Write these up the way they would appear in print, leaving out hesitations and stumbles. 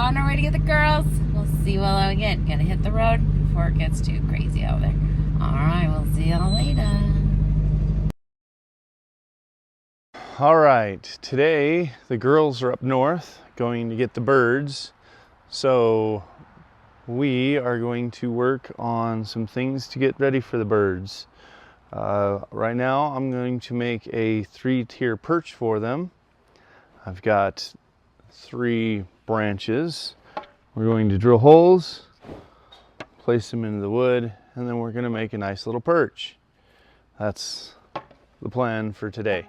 on our way to get the girls. We'll see what we get. Gotta hit the road before it gets too crazy out there. All right, we'll see y'all later. All right, today the girls are up north going to get the birds. So we are going to work on some things to get ready for the birds. Right now I'm going to make a 3-tier perch for them. I've got 3 branches. We're going to drill holes, place them into the wood, and then we're going to make a nice little perch. That's the plan for today.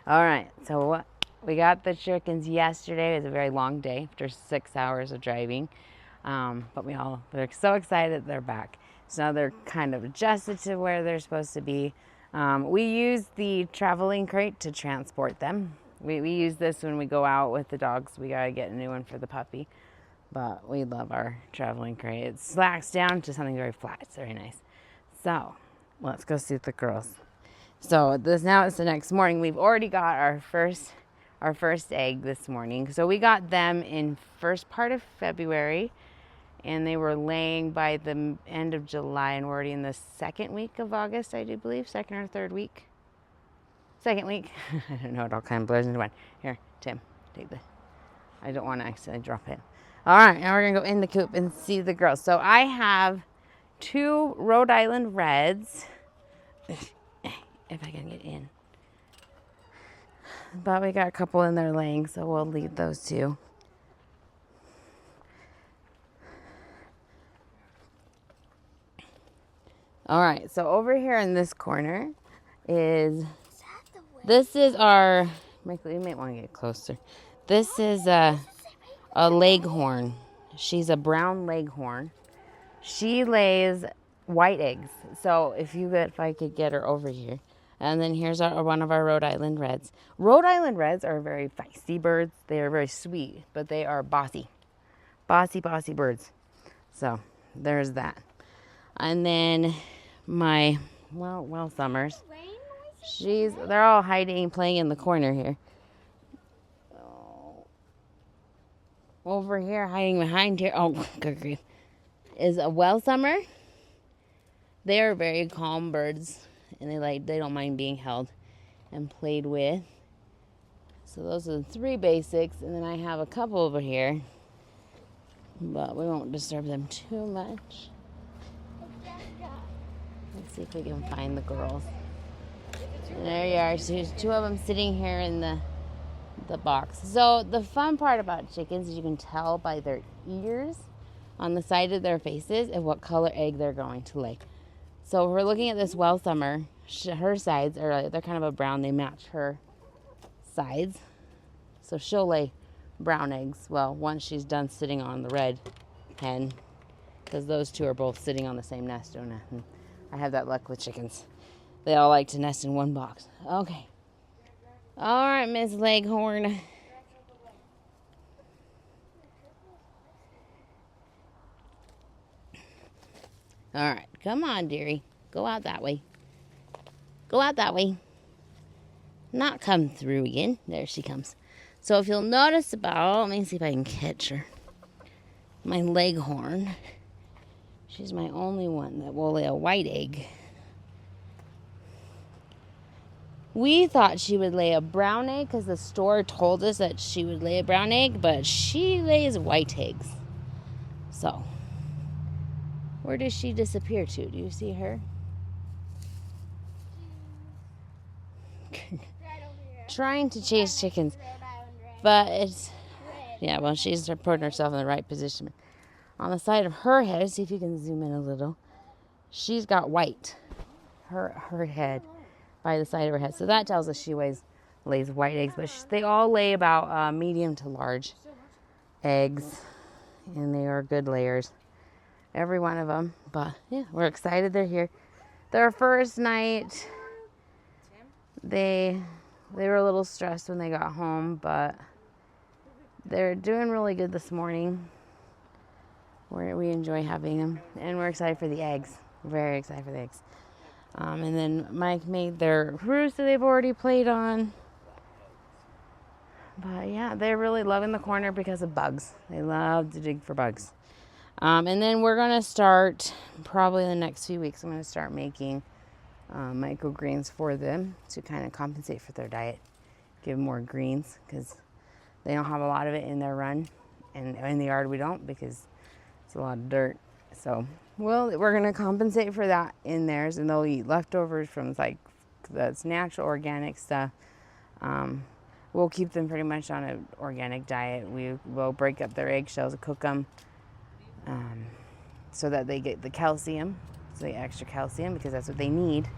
All right, so we got the chickens yesterday. It was a very long day after 6 hours of driving. But they're so excited they're back. So now they're kind of adjusted to where they're supposed to be. We use the traveling crate to transport them. We use this when we go out with the dogs. We gotta get a new one for the puppy. But we love our traveling crate. It slacks down to something very flat. It's very nice. So let's go see the girls. So now it's the next morning. We've already got our first egg this morning. So we got them in first part of February, and they were laying by the end of July, and we're already in the second week of August, I do believe, second or third week. Second week. I don't know, it all kind of blurs into one. Here, Tim, take the. I don't want to accidentally drop it. All right, now we're gonna go in the coop and see the girls. So I have 2 Rhode Island Reds. If I can get in. But we got a couple in there laying, so we'll leave those 2. All right, so over here in this corner this is our, Michael, you might want to get closer. This is a leghorn. She's a brown leghorn. She lays white eggs. So if I could get her over here. And then here's one of our Rhode Island Reds. Rhode Island Reds are very feisty birds. They are very sweet, but they are bossy. Bossy birds. So there's that. And then my, well, Summers. They're all hiding, playing in the corner here. Over here, hiding behind here. Oh, good grief. Is a Well Summer. They are very calm birds. And they don't mind being held and played with. So those are the 3 basics. And then I have a couple over here. But we won't disturb them too much. Let's see if we can find the girls. And there you are. So there's 2 of them sitting here in the box. So the fun part about chickens is you can tell by their ears on the side of their faces and what color egg they're going to lay. So we're looking at this Well Summer. Her sides they're kind of a brown. They match her sides. So she'll lay brown eggs. Well, once she's done sitting on the red hen, because those 2 are both sitting on the same nest. And I have that luck with chickens. They all like to nest in one box. Okay. All right, Miss Leghorn. All right, come on, dearie. Go out that way. Go out that way. Not come through again. There she comes. So if you'll notice let me see if I can catch her. My Leghorn. She's my only one that will lay a white egg. We thought she would lay a brown egg because the store told us that she would lay a brown egg, but she lays white eggs. So, where does she disappear to? Do you see her? Trying to chase chickens, but she's putting herself in the right position. On the side of her head, see if you can zoom in a little. She's got white, her head by the side of her head. So that tells us she lays white eggs, but they all lay about medium to large eggs, and they are good layers, every one of them. But yeah, we're excited they're here. Their first night, they were a little stressed when they got home, but they're doing really good this morning. We enjoy having them, and we're excited for the eggs. Very excited for the eggs. And then Mike made their roost that they've already played on. But yeah, they're really loving the corner because of bugs. They love to dig for bugs. And then we're going to start, probably in the next few weeks, I'm going to start making microgreens for them to kind of compensate for their diet. Give them more greens because they don't have a lot of it in their run. And in the yard we don't because it's a lot of dirt. So we're going to compensate for that in theirs, and they'll eat leftovers from that's natural organic stuff. We'll keep them pretty much on an organic diet. We will break up their eggshells and cook them so that they get the calcium, so the extra calcium, because that's what they need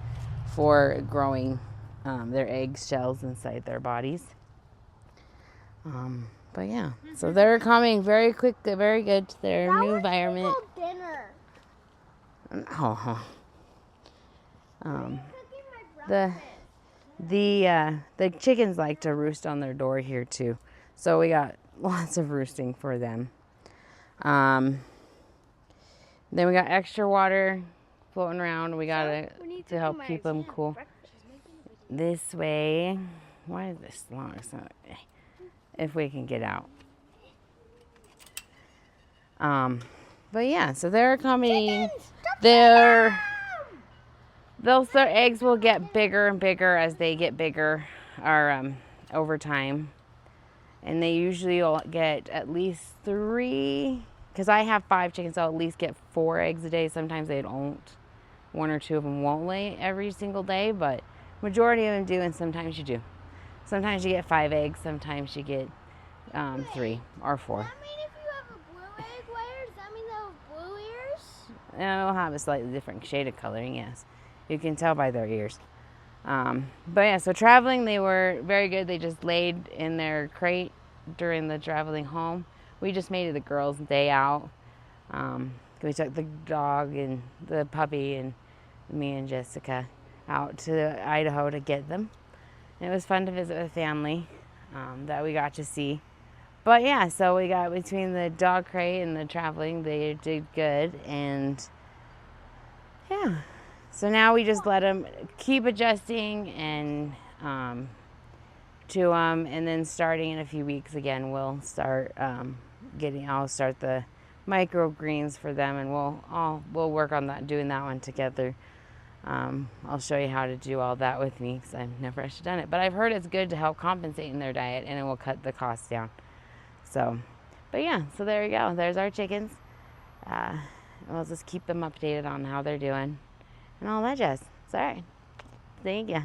for growing their eggshells inside their bodies. But yeah, so they're coming very quick, very good to their new environment. Dinner. The chickens like to roost on their door here too, so we got lots of roosting for them. Then we got extra water floating around. We got to help keep them cool. This way. Why is this long? If we can get out. But yeah, so they're coming. Their eggs will get bigger and bigger as they get bigger, or over time. And they usually will get at least 3. Because I have 5 chickens, so I'll at least get 4 eggs a day. Sometimes they don't. 1 or 2 of them won't lay every single day, but majority of them do, and sometimes you do. Sometimes you get 5 eggs, sometimes you get 3 or 4. Does that mean if you have a blue egg layer, does that mean they'll have blue ears? And it'll have a slightly different shade of coloring, yes. You can tell by their ears. But yeah, so traveling, they were very good. They just laid in their crate during the traveling home. we just made it the girls' day out. We took the dog and the puppy and me and Jessica out to Idaho to get them. And it was fun to visit with family that we got to see. But yeah, so we got between the dog crate and the traveling, they did good. And yeah, so now we just let them keep adjusting and to them. And then starting in a few weeks again, we'll start I'll start the microgreens for them, and we'll work on that, doing that one together. I'll show you how to do all that with me because I've never actually done it. But I've heard it's good to help compensate in their diet, and it will cut the cost down. So, but yeah, so there you go. There's our chickens. We'll just keep them updated on how they're doing and all that jazz. It's all right. Thank you.